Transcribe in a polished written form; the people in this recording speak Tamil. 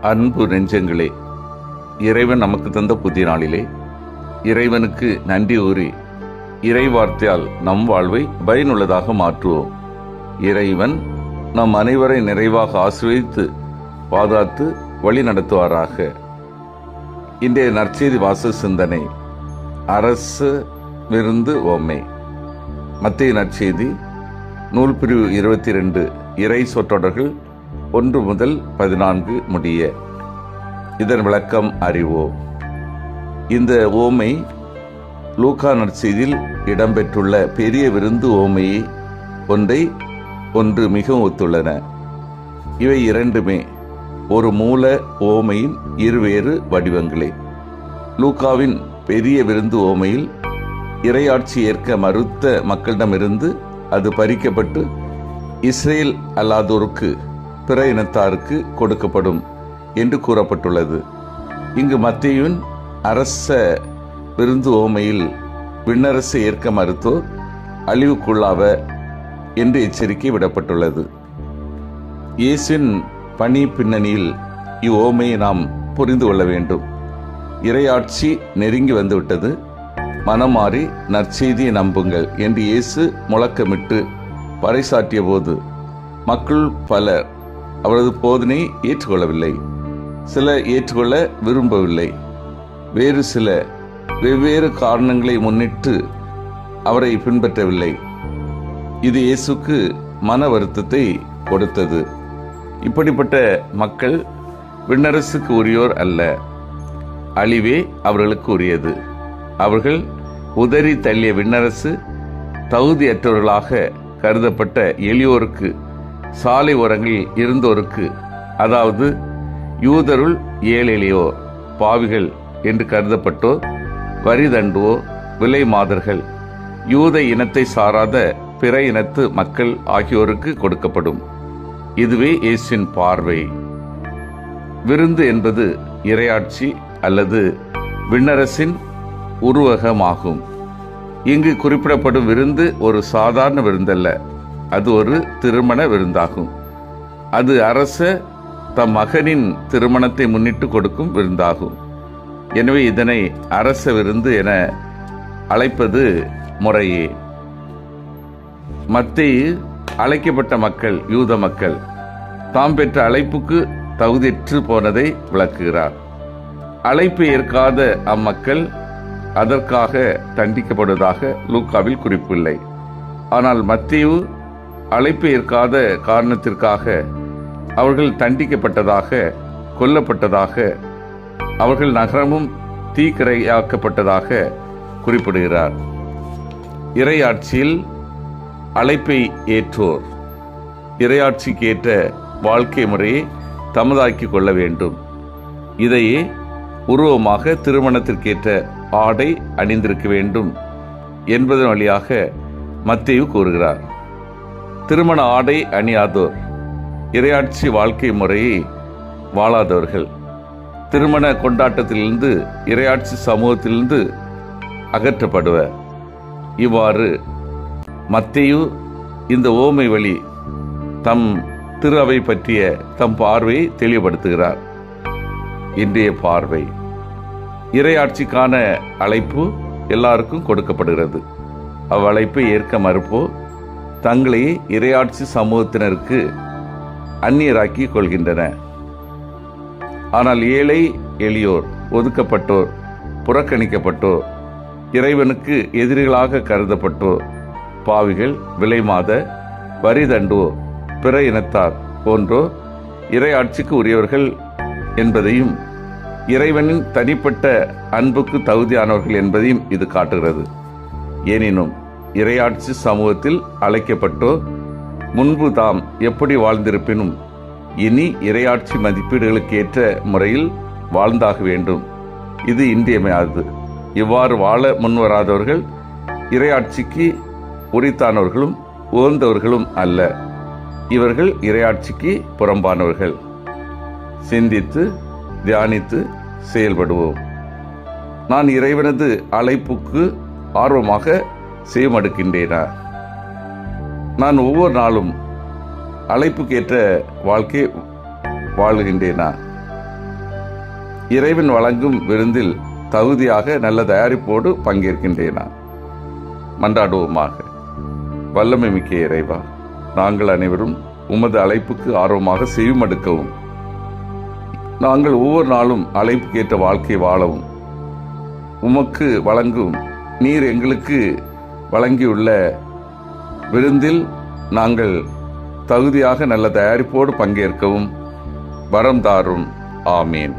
அன்பு நெஞ்சங்களே, இறைவன் நமக்கு தந்த புதிய நாளிலே இறைவனுக்கு நன்றி கூறி இறை வார்த்தையால் நம் வாழ்வை பயனுள்ளதாக மாற்றுவோம். இறைவன் நம் அனைவரை நிறைவாக ஆசீர்வதித்து பாதுகாத்து வழி நடத்துவாராக. இன்றைய நற்செய்தி வாச சிந்தனை அரசு விருந்து ஓமை. மத்தேயு நற்செய்தி நூல் பிரிவு 22 இறை சொற்றொடர்கள் 1 முதல் 14 முடிய. இதன் விளக்கம் அறிவோம். இந்த ஓமை லூக்கா நற்செய்தியில் இடம்பெற்றுள்ள பெரிய விருந்து ஓமையை ஒன்று மிகவும் ஒத்துள்ளன. இவை இரண்டுமே ஒரு மூல ஓமையின் இருவேறு வடிவங்களே. லூக்காவின் பெரிய விருந்து ஓமையில் இறையாட்சி ஏற்க மறுத்த மக்களிடமிருந்து அது பறிக்கப்பட்டு இஸ்ரேல் அல்லாதோருக்கு பிற இனத்தாருக்கு கொடுக்கப்படும் என்று கூறப்பட்டுள்ளது. இங்கு மத்தேயுவின் அரச விருந்து ஓமையில் விண்ணரசு ஏற்க மறுத்தோர் அழிவுக்குள்ளாவ என்று எச்சரிக்கை விடப்பட்டுள்ளது. இயேசுவின் பணி பின்னணியில் இவ்வோமையை நாம் புரிந்து கொள்ள வேண்டும். இறையாட்சி நெருங்கி வந்துவிட்டது, மனம் மாறி நற்செய்தியை நம்புங்கள் என்று இயேசு முழக்கமிட்டு பறைசாற்றிய போது மக்கள் பலர் அவரது போதனையை ஏற்றுக்கொள்ளவில்லை. சிலர் ஏற்றுக்கொள்ள விரும்பவில்லை. வேறு சில வெவ்வேறு காரணங்களை முன்னிட்டு அவரை பின்பற்றவில்லை. இது இயேசுக்கு மன வருத்தத்தை கொடுத்தது. இப்படிப்பட்ட மக்கள் விண்ணரசுக்கு உரியோர் அல்ல, அழிவே அவர்களுக்கு உரியது. அவர்கள் உதறி தள்ளிய விண்ணரசு தகுதியற்றவர்களாக கருதப்பட்ட எளியோருக்கு, சாலை ஓரங்களில் இருந்தோருக்கு, அதாவது யூதருள் ஏழெளியோர், பாவிகள் என்று கருதப்பட்டோர், வரி தண்டுவோர், விலை மாதர்கள், யூத இனத்தை சாராத பிற இனத்து மக்கள் ஆகியோருக்கு கொடுக்கப்படும். இதுவே இயேசுவின் பார்வை. விருந்து என்பது இறையாட்சி அல்லது விண்ணரசின் உருவகமாகும். இங்கு குறிப்பிடப்படும் விருந்து ஒரு சாதாரண விருந்தல்ல, அது ஒரு திருமண விருந்தாகும். அது அரச தம் மகனின் திருமணத்தை முன்னிட்டு கொடுக்கும் விருந்தாகும். எனவே இதனை அரச விருந்து என அழைப்பது முறையே. மத்தேயு அழைக்கப்பட்ட மக்கள் யூத மக்கள் தாம் பெற்ற அழைப்புக்கு தகுதியற்று போனதை விளக்குகிறார். அழைப்பு ஏற்காத அம்மக்கள் அதற்காக தண்டிக்கப்படுவதாக லூக்காவில் குறிப்பில்லை. ஆனால் மத்தேயு அழைப்பு ஏற்காத காரணத்திற்காக அவர்கள் தண்டிக்கப்பட்டதாக, கொல்லப்பட்டதாக, அவர்கள் நகரமும் தீக்கிரையாக்கப்பட்டதாக குறிப்பிடுகிறார். இறையாட்சியில் அழைப்பை ஏற்றோர் இறையாட்சிக்கு ஏற்ற வாழ்க்கை முறையை தமதாக்கிக் கொள்ள வேண்டும். இதையே உருவமாக திருமணத்திற்கேற்ற ஆடை அணிந்திருக்க வேண்டும் என்பதன் வழியாக மத்தேயு கூறுகிறார். திருமண ஆடை அணியாதோர் இறையாட்சி வாழ்க்கை முறையை வாழாதவர்கள், திருமண கொண்டாட்டத்திலிருந்து இறையாட்சி சமூகத்திலிருந்து அகற்றப்படுவர். இவ்வாறு மத்தேயு இந்த ஓமை வழி தம் திரு அவை பற்றிய தம் பார்வையை தெளிவுபடுத்துகிறார். இன்றைய பார்வை: இறையாட்சிக்கான அழைப்பு எல்லாருக்கும் கொடுக்கப்படுகிறது. அவ்வழைப்பை ஏற்க மறுப்போ தங்களை இறையாட்சி சமூகத்தினருக்கு அந்நியராக்கி கொள்கின்றன. ஆனால் ஏழை எளியோர், ஒதுக்கப்பட்டோர், புறக்கணிக்கப்பட்டோர், இறைவனுக்கு எதிரிகளாக கருதப்பட்டோர், பாவிகள், விலைமாத, வரி தண்டுவோர், பிற இனத்தார் போன்றோர் இறையாட்சிக்கு உரியவர்கள் என்பதையும், இறைவனின் தனிப்பட்ட அன்புக்கு தகுதியானவர்கள் என்பதையும் இது காட்டுகிறது. எனினும் இறையாட்சி சமூகத்தில் அழைக்கப்பட்டோர் முன்பு தாம் எப்படி வாழ்ந்திருப்பினும் இனி இறையாட்சி மதிப்பீடுகளுக்கு ஏற்ற முறையில் வாழ்ந்தாக வேண்டும். இது இன்றியமையாதது. இவ்வாறு வாழ முன்வராதவர்கள் இறையாட்சிக்கு உரித்தானவர்களும் உகந்தவர்களும் அல்ல. இவர்கள் இறையாட்சிக்கு புறம்பானவர்கள். சிந்தித்து தியானித்து செயல்படுவோம். நான் இறைவனது அழைப்புக்கு ஆர்வமாக செய்யமடுக்கின்றேனா? நான் ஒவ்வொரு நாளும் அழைப்புக்கேற்ற வாழ்க்கை வாழுகின்றேனா? இறைவன் வழங்கும் விருந்தில் தகுதியாக நல்ல தயாரிப்போடு பங்கேற்கின்றேனா? மன்றாடுவோமாக. வல்லமை மிக்க இறைவா, நாங்கள் அனைவரும் உமது அழைப்புக்கு ஆர்வமாக செவிமடுக்கவும், நாங்கள் ஒவ்வொரு நாளும் அழைப்புக்கேற்ற வாழ்க்கை வாழவும், உமக்கு வழங்கும் நீர் எங்களுக்கு வழங்கியுள்ள விருந்தில் நாங்கள் தகுதியாக நல்ல தயாரிப்போடு பங்கேற்கவும் வரம் தாரும். ஆமீன்.